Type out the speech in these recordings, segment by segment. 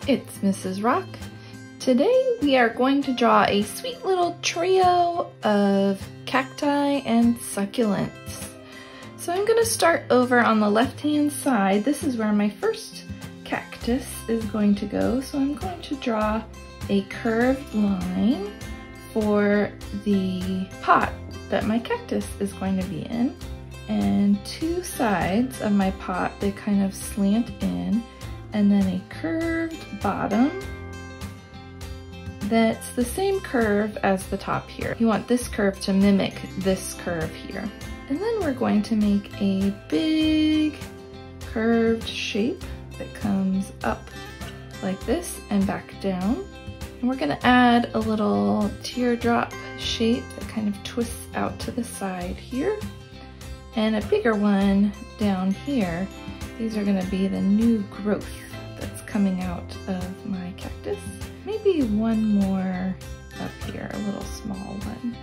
It's Mrs. Rock. Today we are going to draw a sweet little trio of cacti and succulents. So I'm going to start over on the left-hand side. This is where my first cactus is going to go. So I'm going to draw a curved line for the pot that my cactus is going to be in. And two sides of my pot, they kind of slant in, and then a curved bottom that's the same curve as the top here. You want this curve to mimic this curve here. And then we're going to make a big curved shape that comes up like this and back down. And we're gonna add a little teardrop shape that kind of twists out to the side here. And a bigger one down here. These are gonna be the new growth that's coming out of my cactus. Maybe one more up here, a little small one.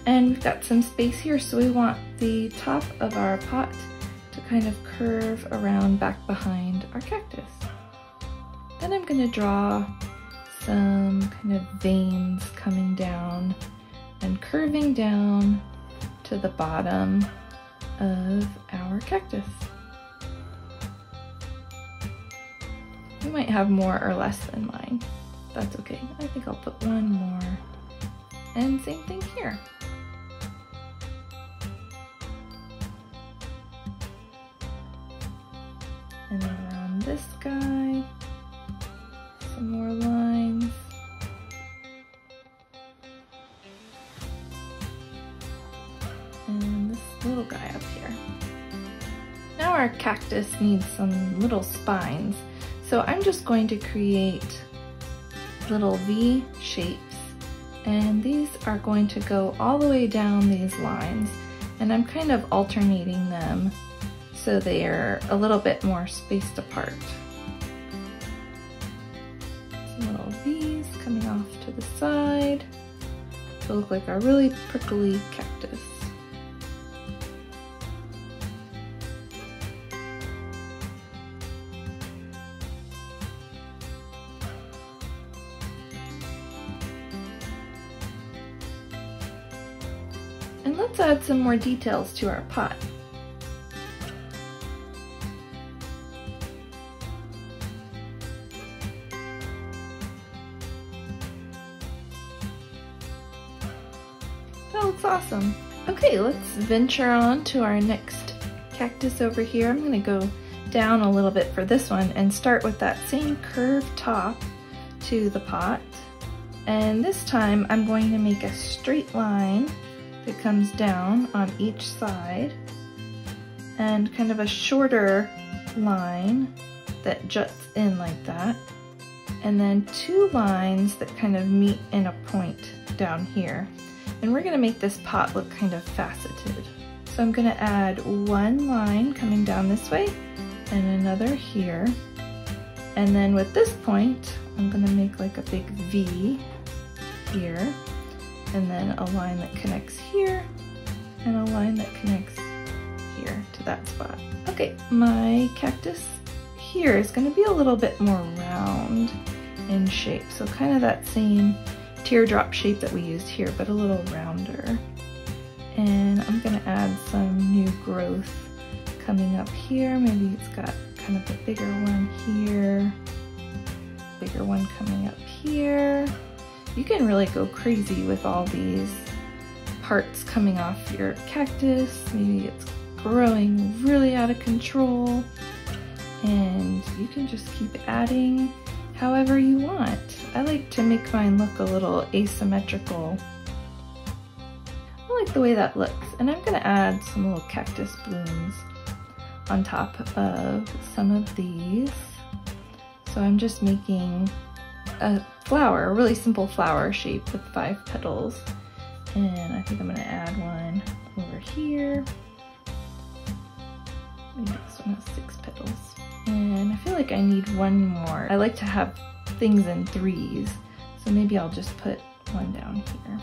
And we've got some space here, so we want the top of our pot to kind of curve around back behind our cactus. Then I'm gonna draw some kind of veins coming down and curving down to the bottom of our cactus. You might have more or less than mine. That's okay. I think I'll put one more. And same thing here. And then around this guy, some more lines. And this little guy up here. Now our cactus needs some little spines. So I'm just going to create little V shapes, and these are going to go all the way down these lines, and I'm kind of alternating them so they are a little bit more spaced apart. Some little V's coming off to the side to look like a really prickly cactus. And let's add some more details to our pot. That looks awesome. Okay, let's venture on to our next cactus over here. I'm gonna go down a little bit for this one and start with that same curved top to the pot. And this time I'm going to make a straight line that comes down on each side, and kind of a shorter line that juts in like that, and then two lines that kind of meet in a point down here. And we're gonna make this pot look kind of faceted. So I'm gonna add one line coming down this way and another here. And then with this point, I'm gonna make like a big V here, and then a line that connects here, and a line that connects here to that spot. Okay, my cactus here is gonna be a little bit more round in shape, so kind of that same teardrop shape that we used here, but a little rounder. And I'm gonna add some new growth coming up here. Maybe it's got kind of a bigger one here, bigger one coming up here. You can really go crazy with all these parts coming off your cactus. Maybe it's growing really out of control, and you can just keep adding however you want. I like to make mine look a little asymmetrical. I like the way that looks, and I'm gonna add some little cactus blooms on top of some of these. So I'm just making a flower, a really simple flower shape with 5 petals. And I think I'm gonna add one over here. Maybe this one has 6 petals. And I feel like I need one more. I like to have things in 3s, so maybe I'll just put one down here.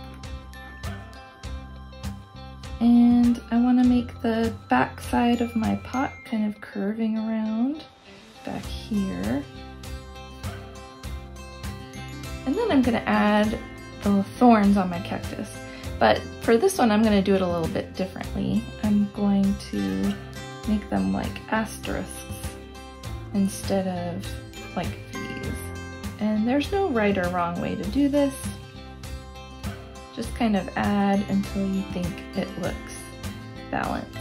And I wanna make the back side of my pot kind of curving around back here. And then I'm gonna add the thorns on my cactus. But for this one, I'm gonna do it a little bit differently. I'm going to make them like asterisks instead of like V's. And there's no right or wrong way to do this. Just kind of add until you think it looks balanced.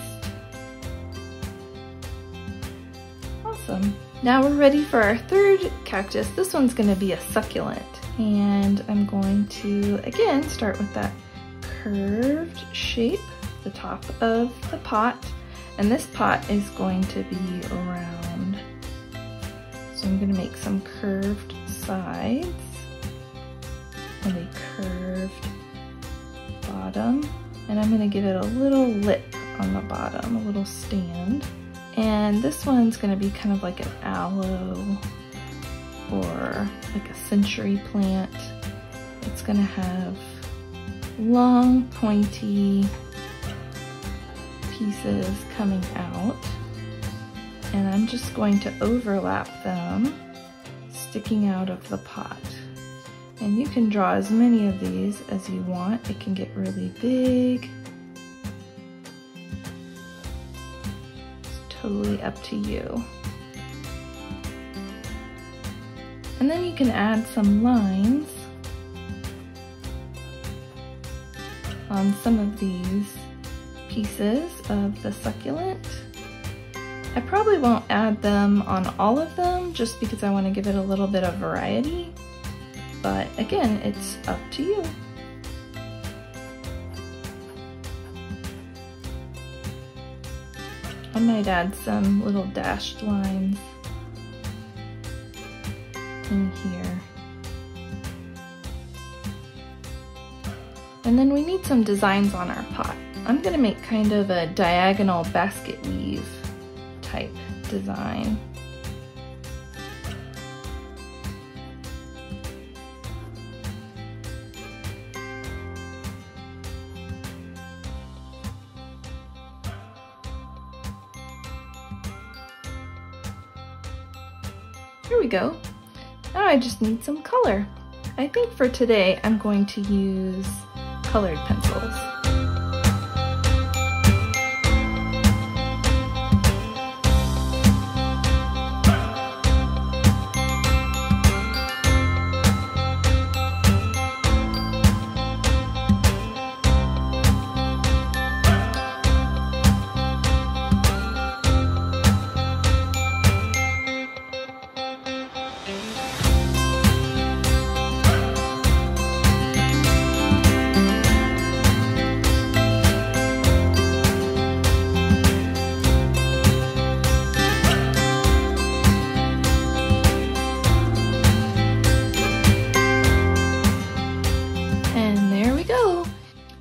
Awesome. Now we're ready for our third cactus. This one's gonna be a succulent. And I'm going to, again, start with that curved shape, the top of the pot. And this pot is going to be round. So I'm gonna make some curved sides and a curved bottom. And I'm gonna give it a little lip on the bottom, a little stand. And this one's gonna be kind of like an aloe or like a century plant. It's gonna have long, pointy pieces coming out. And I'm just going to overlap them, sticking out of the pot. And you can draw as many of these as you want. It can get really big. It's totally up to you. And then you can add some lines on some of these pieces of the succulent. I probably won't add them on all of them just because I want to give it a little bit of variety. But again, it's up to you. I might add some little dashed lines in here. And then we need some designs on our pot. I'm gonna make kind of a diagonal basket weave type design. Here we go. Now I just need some color. I think for today I'm going to use colored pencils.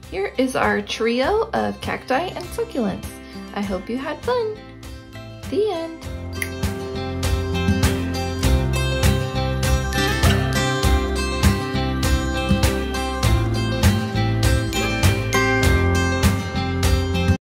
Here is our trio of cacti and succulents. I hope you had fun. The end.